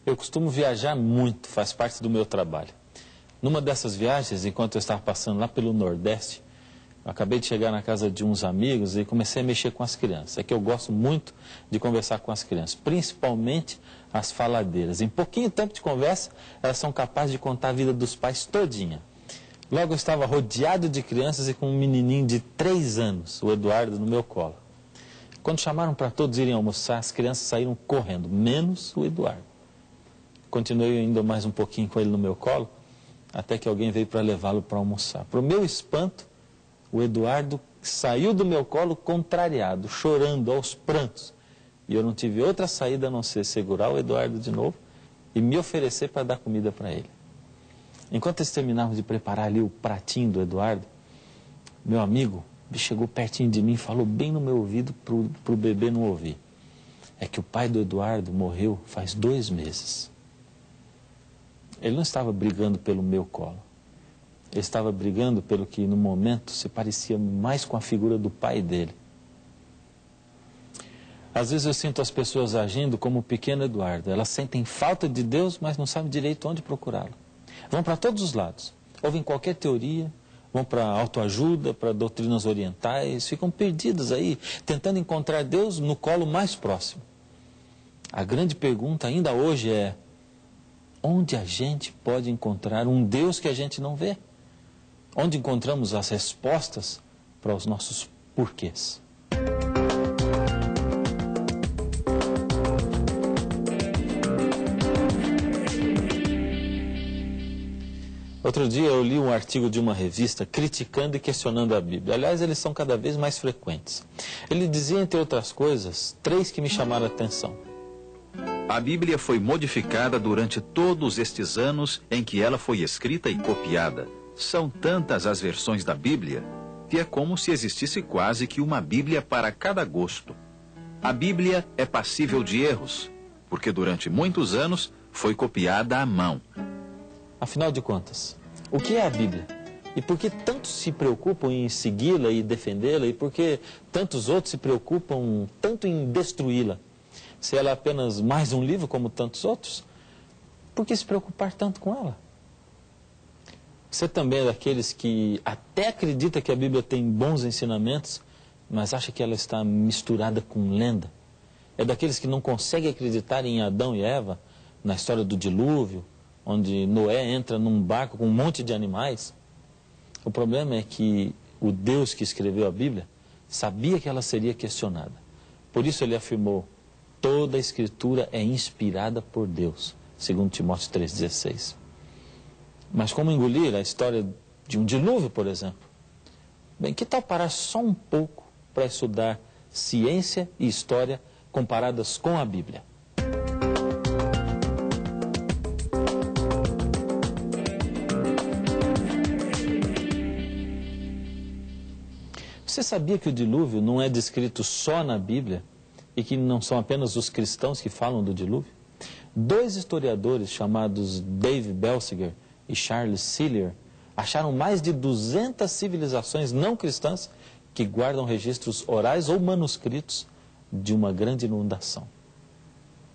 Eu costumo viajar muito, faz parte do meu trabalho. Numa dessas viagens, enquanto eu estava passando lá pelo Nordeste, eu acabei de chegar na casa de uns amigos e comecei a mexer com as crianças. É que eu gosto muito de conversar com as crianças, principalmente as faladeiras. Em pouquinho tempo de conversa, elas são capazes de contar a vida dos pais todinha. Logo eu estava rodeado de crianças e com um menininho de 3 anos, o Eduardo, no meu colo. Quando chamaram para todos irem almoçar, as crianças saíram correndo, menos o Eduardo. Continuei ainda mais um pouquinho com ele no meu colo, até que alguém veio para levá-lo para almoçar. Para o meu espanto, o Eduardo saiu do meu colo contrariado, chorando aos prantos. E eu não tive outra saída a não ser segurar o Eduardo de novo e me oferecer para dar comida para ele. Enquanto eles terminavam de preparar ali o pratinho do Eduardo, meu amigo chegou pertinho de mim e falou bem no meu ouvido para o bebê não ouvir. É que o pai do Eduardo morreu faz 2 meses. Ele não estava brigando pelo meu colo. Ele estava brigando pelo que no momento se parecia mais com a figura do pai dele. Às vezes eu sinto as pessoas agindo como o pequeno Eduardo. Elas sentem falta de Deus, mas não sabem direito onde procurá-lo. Vão para todos os lados. Ouvem qualquer teoria, vão para autoajuda, para doutrinas orientais, ficam perdidas aí, tentando encontrar Deus no colo mais próximo. A grande pergunta ainda hoje é: onde a gente pode encontrar um Deus que a gente não vê? Onde encontramos as respostas para os nossos porquês? Outro dia eu li um artigo de uma revista criticando e questionando a Bíblia. Aliás, eles são cada vez mais frequentes. Ele dizia, entre outras coisas, 3 que me chamaram a atenção. A Bíblia foi modificada durante todos estes anos em que ela foi escrita e copiada. São tantas as versões da Bíblia que é como se existisse quase que uma Bíblia para cada gosto. A Bíblia é passível de erros, porque durante muitos anos foi copiada à mão. Afinal de contas, o que é a Bíblia? E por que tantos se preocupam em segui-la e defendê-la? E por que tantos outros se preocupam tanto em destruí-la? Se ela é apenas mais um livro como tantos outros, por que se preocupar tanto com ela? Você também é daqueles que até acredita que a Bíblia tem bons ensinamentos, mas acha que ela está misturada com lenda? É daqueles que não conseguem acreditar em Adão e Eva, na história do dilúvio, onde Noé entra num barco com um monte de animais? O problema é que o Deus que escreveu a Bíblia sabia que ela seria questionada. Por isso ele afirmou: toda a Escritura é inspirada por Deus, segundo Timóteo 3,16. Mas como engolir a história de um dilúvio, por exemplo? Bem, que tal parar só um pouco para estudar ciência e história comparadas com a Bíblia? Você sabia que o dilúvio não é descrito só na Bíblia e que não são apenas os cristãos que falam do dilúvio? 2 historiadores chamados Dave Belsiger e Charles Siller acharam mais de 200 civilizações não cristãs que guardam registros orais ou manuscritos de uma grande inundação.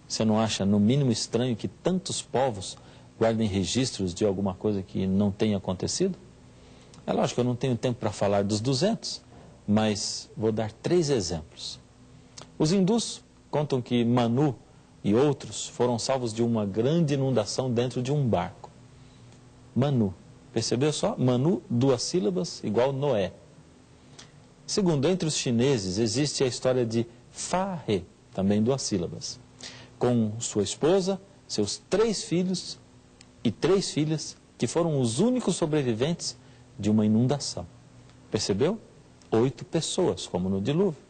Você não acha no mínimo estranho que tantos povos guardem registros de alguma coisa que não tenha acontecido? É lógico que eu não tenho tempo para falar dos 200, mas vou dar 3 exemplos. Os hindus contam que Manu e outros foram salvos de uma grande inundação dentro de um barco. Manu, percebeu só? Manu, 2 sílabas, igual Noé. Segundo, entre os chineses existe a história de Fa He, também 2 sílabas, com sua esposa, seus 3 filhos e 3 filhas, que foram os únicos sobreviventes de uma inundação. Percebeu? 8 pessoas, como no dilúvio.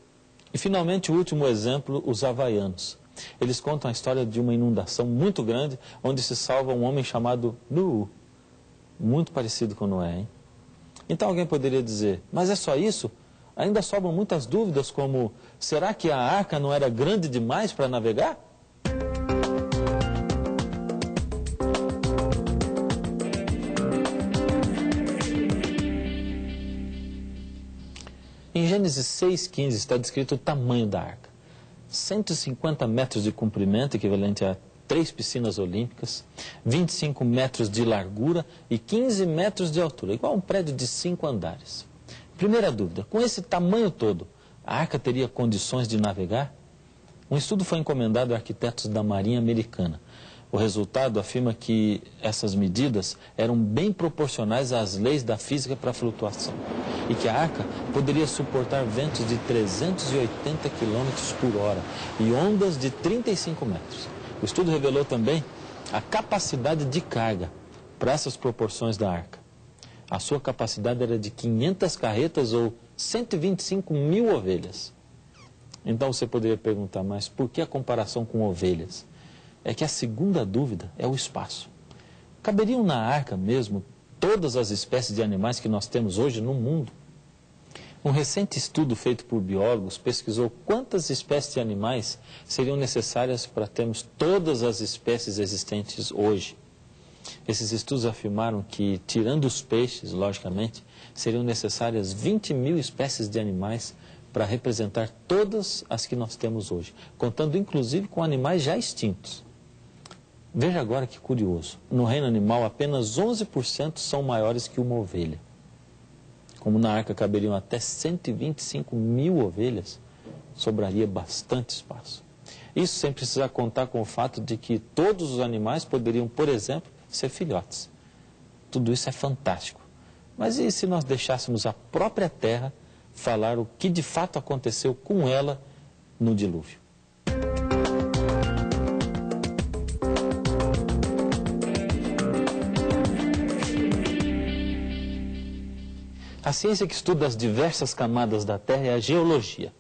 E finalmente o último exemplo, os havaianos. Eles contam a história de uma inundação muito grande, onde se salva um homem chamado Nuhu. Muito parecido com Noé, hein? Então alguém poderia dizer: mas é só isso? Ainda sobram muitas dúvidas como: será que a arca não era grande demais para navegar? Em Gênesis 6,15 está descrito o tamanho da arca. 150 metros de comprimento, equivalente a 3 piscinas olímpicas, 25 metros de largura e 15 metros de altura, igual a um prédio de 5 andares. Primeira dúvida, com esse tamanho todo, a arca teria condições de navegar? Um estudo foi encomendado a arquitetos da Marinha Americana. O resultado afirma que essas medidas eram bem proporcionais às leis da física para a flutuação e que a arca poderia suportar ventos de 380 km por hora e ondas de 35 metros. O estudo revelou também a capacidade de carga para essas proporções da arca. A sua capacidade era de 500 carretas ou 125 mil ovelhas. Então você poderia perguntar, mas por que a comparação com ovelhas? É que a segunda dúvida é o espaço. Caberiam na arca mesmo todas as espécies de animais que nós temos hoje no mundo? Um recente estudo feito por biólogos pesquisou quantas espécies de animais seriam necessárias para termos todas as espécies existentes hoje. Esses estudos afirmaram que, tirando os peixes, logicamente, seriam necessárias 20 mil espécies de animais para representar todas as que nós temos hoje, contando inclusive com animais já extintos. Veja agora que curioso, no reino animal apenas 11% são maiores que uma ovelha. Como na arca caberiam até 125 mil ovelhas, sobraria bastante espaço. Isso sem precisar contar com o fato de que todos os animais poderiam, por exemplo, ser filhotes. Tudo isso é fantástico. Mas e se nós deixássemos a própria terra falar o que de fato aconteceu com ela no dilúvio? A ciência que estuda as diversas camadas da Terra é a geologia.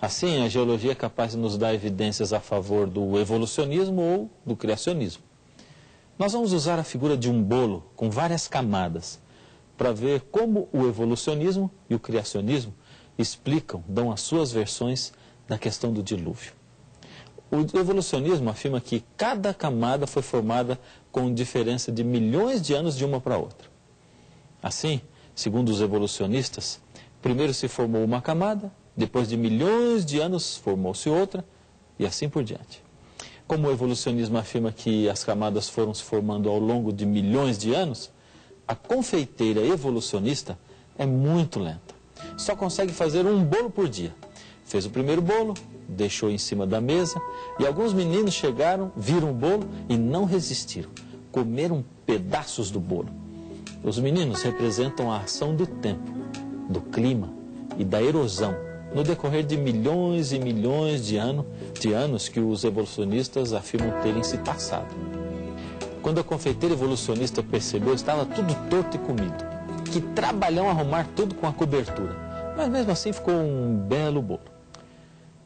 Assim, a geologia é capaz de nos dar evidências a favor do evolucionismo ou do criacionismo. Nós vamos usar a figura de um bolo com várias camadas para ver como o evolucionismo e o criacionismo explicam, dão as suas versões da questão do dilúvio. O evolucionismo afirma que cada camada foi formada com diferença de milhões de anos de uma para outra. Assim, segundo os evolucionistas, primeiro se formou uma camada, depois de milhões de anos formou-se outra e assim por diante. Como o evolucionismo afirma que as camadas foram se formando ao longo de milhões de anos, a confeiteira evolucionista é muito lenta. Só consegue fazer um bolo por dia. Fez o primeiro bolo, deixou em cima da mesa e alguns meninos chegaram, viram o bolo e não resistiram. Comeram pedaços do bolo. Os meninos representam a ação do tempo, do clima e da erosão no decorrer de milhões e milhões de anos que os evolucionistas afirmam terem se passado. Quando a confeiteira evolucionista percebeu, estava tudo torto e comido. Que trabalhão arrumar tudo com a cobertura. Mas mesmo assim ficou um belo bolo.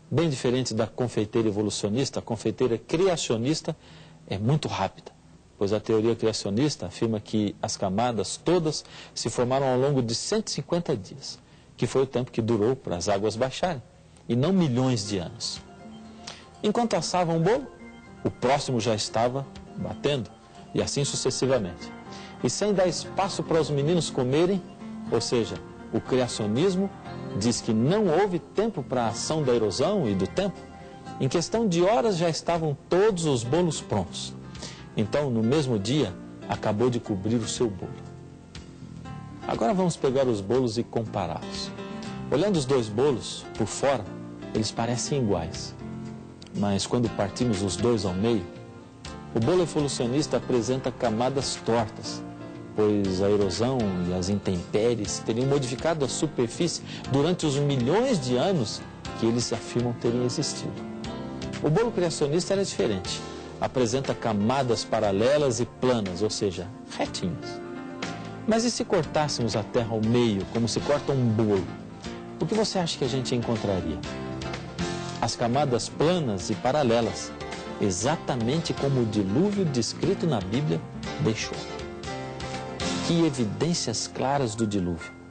Bem diferente da confeiteira evolucionista, a confeiteira criacionista é muito rápida, pois a teoria criacionista afirma que as camadas todas se formaram ao longo de 150 dias, que foi o tempo que durou para as águas baixarem, e não milhões de anos. Enquanto assavam o bolo, o próximo já estava batendo, e assim sucessivamente. E sem dar espaço para os meninos comerem, ou seja, o criacionismo diz que não houve tempo para a ação da erosão e do tempo. Em questão de horas já estavam todos os bolos prontos. Então, no mesmo dia, acabou de cobrir o seu bolo. Agora vamos pegar os bolos e compará-los. Olhando os dois bolos, por fora, eles parecem iguais. Mas quando partimos os dois ao meio, o bolo evolucionista apresenta camadas tortas, pois a erosão e as intempéries teriam modificado a superfície durante os milhões de anos que eles afirmam terem existido. O bolo criacionista era diferente. Apresenta camadas paralelas e planas, ou seja, retinhas. Mas e se cortássemos a terra ao meio, como se corta um bolo? O que você acha que a gente encontraria? As camadas planas e paralelas, exatamente como o dilúvio descrito na Bíblia deixou. Que evidências claras do dilúvio!